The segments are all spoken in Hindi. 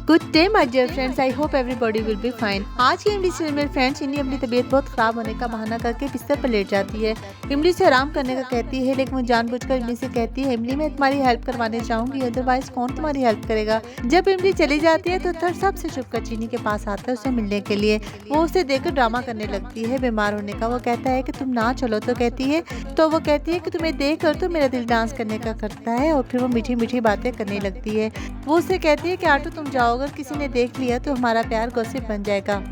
Good day my dear friends, I hope everybody will be fine. आज की इमली सीरियल में फ्रेंड्स इमली अपनी तबीयत बहुत ख़राब होने का बहाना करके बिस्तर पर लेट जाती है। इमली से आराम करने का कहती है, लेकिन वो जानबूझकर इमली से कहती है, इमली मैं तुम्हारी हेल्प करवाने चाहूँगी, अदरवाइज कौन तुम्हारी हेल्प करेगा। जब इमली चली जाती है तो थर सबसे छुपकर चीनी के पास आता है उसे मिलने के लिए। वो उसे देखकर ड्रामा करने लगती है बीमार होने का। वो कहता है कि तुम ना चलो तो कहती है कि तुम्हें देख कर तो मेरा दिल डांस करने का करता है, और फिर वो मीठी मीठी बातें करने लगती है। वो उसे कहती है कि आटो तुम जाओ, अगर किसी ने देख लिया तो हमारा प्यार गॉसिप बन जाएगा।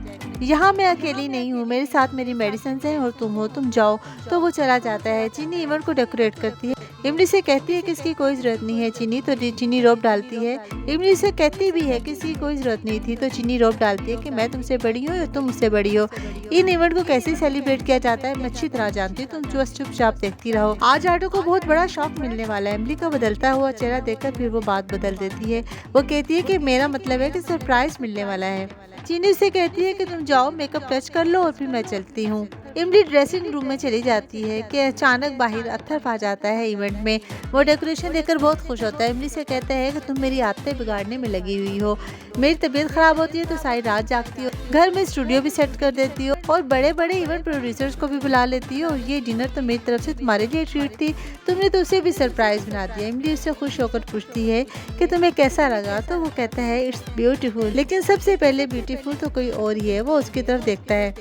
यहाँ मैं अकेली नहीं हूँ, मेरे साथ मेरी मेडिसिन हैं और तुम हो, तुम जाओ। तो वो चला जाता है। चीनी इवेंट को डेकोरेट करती है। इमली से कहती है कि इसकी कोई ज़रूरत नहीं है चीनी, तो चीनी रोप डालती है। इमली से कहती भी है कि इसकी कोई ज़रूरत नहीं थी, तो चीनी रोप डालती है कि मैं तुमसे बड़ी हूँ या तुम मुझसे बड़ी हो। इन इवेंट को कैसे सेलिब्रेट किया जाता है मैं अच्छी तरह जानती हूँ, तुम बस चुपचाप देखती रहो। आज आटो को बहुत बड़ा शौक मिलने वाला है। इमली का बदलता हुआ चेहरा देखकर फिर वो बात बदल देती है। वो कहती है कि मेरा मतलब है कि सरप्राइज मिलने वाला है। चीनी से कहती है कि तुम जाओ, मेकअप टच कर लो और फिर मैं चलती हूँ। इमली ड्रेसिंग रूम में चली जाती है कि अचानक बाहर अत्थर आ जाता है इवेंट में। वो डेकोरेशन देखकर बहुत खुश होता है। इमली से कहता है कि तुम मेरी आदतें बिगाड़ने में लगी हुई हो। मेरी तबीयत खराब होती है तो सारी रात जागती हो, घर में स्टूडियो भी सेट कर देती हो और बड़े बड़े इवेंट प्रोड्यूसर्स को भी बुला लेती हो, और ये डिनर तो मेरी तरफ से तुम्हारे लिए ट्रीट थी, तुमने तो उसे भी सरप्राइज बना दिया। इमली उससे खुश होकर पूछती है कि तुम्हें कैसा लगा, तो वो कहता है इट्स ब्यूटीफुल, लेकिन सबसे पहले ब्यूटीफुल तो कोई और ही है। वो उसकी तरफ देखता है।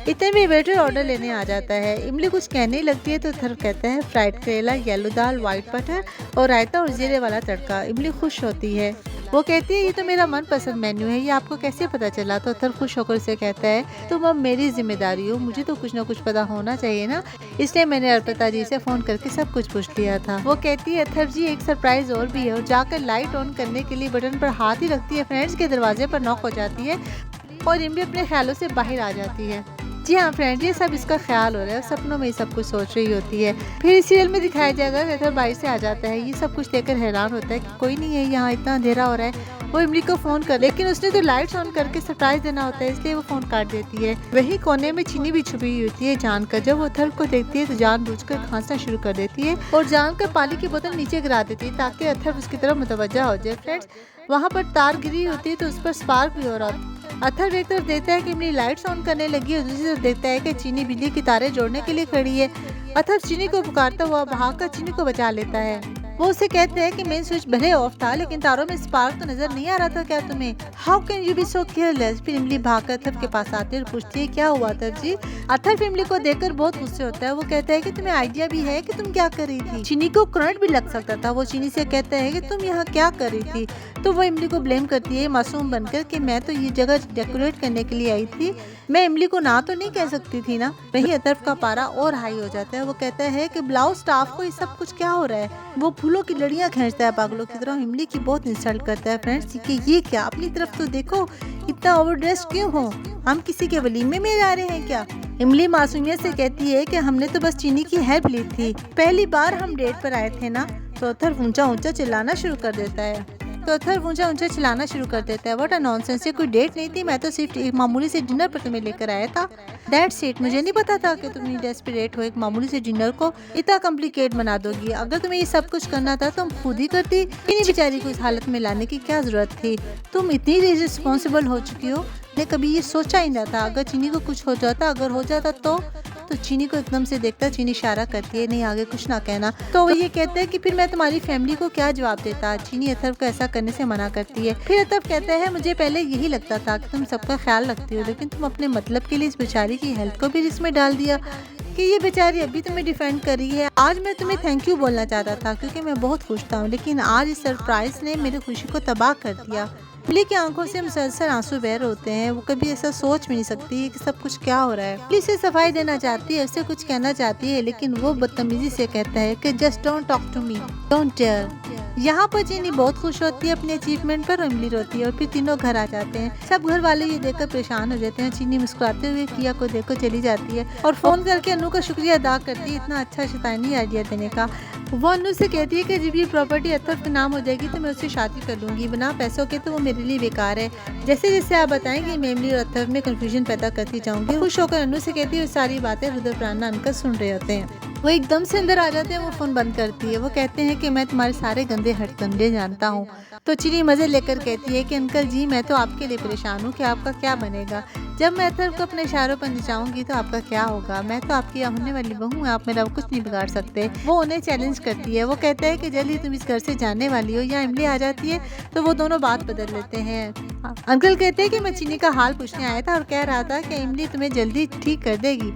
इतने में वेटर ऑर्डर लेने आ जाता है। इमली कुछ कहने लगती है तो थर कहता है फ्राइड करेला, येलो दाल, व्हाइट बटर और रायता और जीरे वाला तड़का। इमली खुश होती है। वो कहती है ये तो मेरा मनपसंद मेन्यू है, ये आपको कैसे पता चला। तो थर खुश होकर उसे कहता है तुम अब मेरी जिम्मेदारी हो, मुझे तो कुछ ना कुछ पता होना चाहिए ना, इसलिए मैंने अर्पिता जी से फ़ोन करके सब कुछ पूछ लिया था। वो कहती है थर जी एक सरप्राइज और भी है, और जाकर लाइट ऑन करने के लिए बटन पर हाथ ही रखती है। फ्रेंड्स के दरवाजे पर नॉक हो जाती है और इमली अपने ख्यालों से बाहर आ जाती है। जी हाँ फ्रेंड, ये सब इसका ख्याल हो रहा है, सपनों में ये सब कुछ सोच रही होती है। फिर इस सीरियल में दिखाया जाएगा रेथर बाहर से आ जाता है। ये सब कुछ देखकर हैरान होता है कि कोई नहीं है यहाँ, इतना अंधेरा हो रहा है। वो इमली को फोन कर, लेकिन उसने तो लाइट्स ऑन करके सरप्राइज देना होता है, इसलिए वो फोन काट देती है। वही कोने में चीनी भी छुपी हुई होती है जानकर। जब वो थर को देखती है तो जानबूझकर खांसना शुरू कर देती है और जानकर पानी की बोतल नीचे गिरा देती है ताकि अथर उसकी तरफ मुतवज्जा हो जाए। फ्रेंड्स वहाँ पर तार गिरी होती है तो उस पर स्पार्क भी हो रहा है। अथर एक तरफ देखता है कि इमली लाइट्स ऑन करने लगी है, दूसरी तरफ देखता है कि चीनी बिजली की तारें जोड़ने के लिए खड़ी है। अथर चीनी को पुकारता हुआ भागकर चीनी को बचा लेता है। वो उसे कहते हैं कि मेन स्विच भले ऑफ था, लेकिन तारों में स्पार्क तो नजर नहीं आ रहा था क्या तुम्हें? How can you be so careless? फिर इमली भागकर अथर के पास आती है और पूछती है क्या हुआ अथर जी? अथर इमली को देखकर बहुत गुस्से होता है। वो कहता है कि तुम्हें आइडिया भी है कि तुम क्या कर रही थी? चीनी को करंट भी लग सकता था। वो चीनी से कहता है कि तुम यहाँ क्या कर रही थी? तो वो इमली को ब्लेम करती है मासूम बनकर कि मैं तो ये जगह डेकोरेट करने के लिए आई थी, मैं इमली को ना तो नहीं कह सकती थी ना। वही अतरफ का पारा और हाई हो जाता है। वो कहता है कि ब्लाउज स्टाफ को ये सब कुछ क्या हो रहा है। वो फूलों की लड़ियां खींचता है पागलों की तरह, इमली की बहुत इंसल्ट करता है। फ्रेंड्स कि ये क्या, अपनी तरफ तो देखो, इतना ओवरड्रेस क्यों हो, हम किसी के वलीमे में जा रहे हैं क्या? इमली मासूमियत से कहती है कि हमने तो बस चीनी की हेल्प ली थी, पहली बार हम डेट पर आए थे ना। तो अथर ऊंचा ऊंचा चिल्लाना शुरू कर देता है। व्हाट अ नॉनसेंस, ये कोई डेट नहीं थी, मैं तो सिर्फ एक मामूली से डिनर पर तुम्हें लेकर आया था। दैट्स इट, मुझे नहीं पता था कि तुम इतनी डेस्परेट हो, एक मामूली से डिनर को इतना कॉम्प्लिकेट बना दोगी। अगर तुम्हें ये सब कुछ करना था तो तुम खुद ही करती, इन्हीं बेचारी को इस हालत में लाने की क्या जरूरत थी? तुम इतनी रिस्पॉन्सिबल हो चुकी हो, मैं कभी ये सोचा ही ना था। अगर चीनी को कुछ हो जाता तो चीनी को एकदम से देखता, चीनी इशारा करती है नहीं आगे कुछ ना कहना। तो वो ये कहता है कि फिर मैं तुम्हारी फैमिली को क्या जवाब देता। चीनी अथर्व को ऐसा करने से मना करती है। फिर अथर्व कहता है मुझे पहले यही लगता था कि तुम सबका ख्याल रखती हो, लेकिन तुम अपने मतलब के लिए इस बेचारी की हेल्थ को भी रिस्क में डाल दिया कि ये बेचारी अभी तुम्हें डिफेंड कर रही है। आज मैं तुम्हें थैंक यू बोलना चाहता था क्योंकि मैं बहुत खुश था, लेकिन आज इस सरप्राइज ने मेरी खुशी को तबाह कर दिया। इमली की आंखों से मुसलसल आंसू बह रहे होते हैं। वो कभी ऐसा सोच भी नहीं सकती कि सब कुछ क्या हो रहा है। इमली से सफाई देना चाहती है, उससे कुछ कहना चाहती है, लेकिन वो बदतमीजी से कहता है कि just don't talk to me, don't dare. यहाँ पर चीनी बहुत खुश होती है अपने अचीवमेंट पर, इमली रोती है और फिर तीनों घर आ जाते हैं। सब घर वाले ये देखकर परेशान हो जाते हैं। चीनी मुस्कुराते हुए किया को देखकर चली जाती है और फोन करके अनु का शुक्रिया अदा करती है इतना अच्छा शैतानी आइडिया देने का। वो अन्नू से कहती है कि जब ये प्रॉपर्टी अथर्व के नाम हो जाएगी तो मैं उससे शादी कर लूँगी, बिना पैसों के तो वो मेरे लिए बेकार है। जैसे जैसे आप बताएंगे मैं इमली और अथर्व में कंफ्यूजन पैदा करती जाऊँगी। खुश होकर अन्नू से कहती है सारी बातें रुद्रप्राणा अंकल सुन रहे होते हैं। वो एकदम से अंदर आ जाते हैं, वो फ़ोन बंद करती है। वो कहते हैं कि मैं तुम्हारे सारे गंदे हथकंडे जानता हूँ। तो चीनी मज़े लेकर कहती है कि अंकल जी मैं तो आपके लिए परेशान हूँ कि आपका क्या बनेगा। जब मैं अथर्व को अपने इशारों पर नचाऊंगी तो आपका क्या होगा। मैं तो आपकी होने वाली बहू हूँ, आप मेरा कुछ नहीं बिगाड़ सकते। वो उन्हें चैलेंज करती है। वो कहता है कि जल्द ही तुम इस घर से जाने वाली हो या इमली आ जाती है तो वो दोनों बात बदल लेते हैं। अंकल कहते हैं कि मैं चीनी का हाल पूछने आया था और कह रहा था कि इमली तुम्हें जल्दी ठीक कर देगी।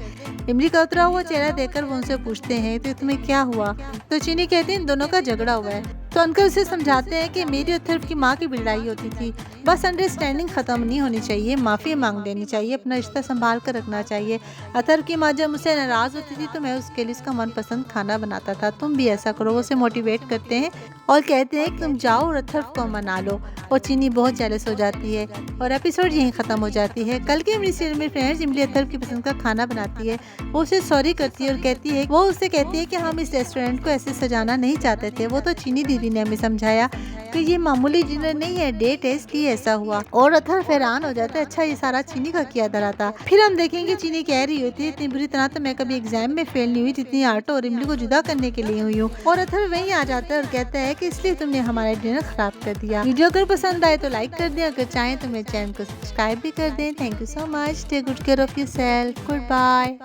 इमली का उतरा हुआ चेहरा देखकर वो उनसे पूछते हैं तो तुम्हें क्या हुआ। तो चीनी कहते हैं इन दोनों का झगड़ा हुआ है। तो अंकल उसे समझाते हैं कि मेरी और अथर्व की माँ की लड़ाई होती थी, बस अंडरस्टैंडिंग खत्म नहीं होनी चाहिए, माफ़ी मांग लेनी चाहिए, अपना रिश्ता संभाल कर रखना चाहिए। अथर्व की माँ जब मुझसे नाराज़ होती थी तो मैं उसके लिए उसका मनपसंद खाना बनाता था, तुम भी ऐसा करो। वो उसे मोटिवेट करते हैं और कहते हैं कि तुम जाओ और अथर्व को मना लो। और चीनी बहुत जेलस हो जाती है और एपिसोड यहीं ख़त्म हो जाती है। कल की इमली सीरियल में फ्रेंड्स इमली अथर्व की पसंद का खाना बनाती है। वो उसे सॉरी करती है और कहती है वो उससे कहती है कि हम इस रेस्टोरेंट को ऐसे सजाना नहीं चाहते थे, वो तो चीनी दीदी ने हमें समझाया कि ये मामूली डिनर नहीं है, डेट है, इसलिए ऐसा हुआ। और अथर्व हैरान हो जाता है, अच्छा ये सारा चीनी का किया धरा था। फिर हम देखेंगे चीनी कह रही होती है इतनी बुरी तरह तो मैं कभी एग्जाम में फेल नहीं हुई जितनी आर्टो और इमली को जुदा करने के लिए हुई हूँ। और अथर्व वहीं आ जाता है और कहता है कि इसलिए तुमने हमारा डिनर खराब कर दिया। वीडियो अगर पसंद आए तो लाइक कर दें, अगर चाहें तो मेरे चैनल को सब्सक्राइब भी कर दें। Thank you so much, take good care of yourself, good bye.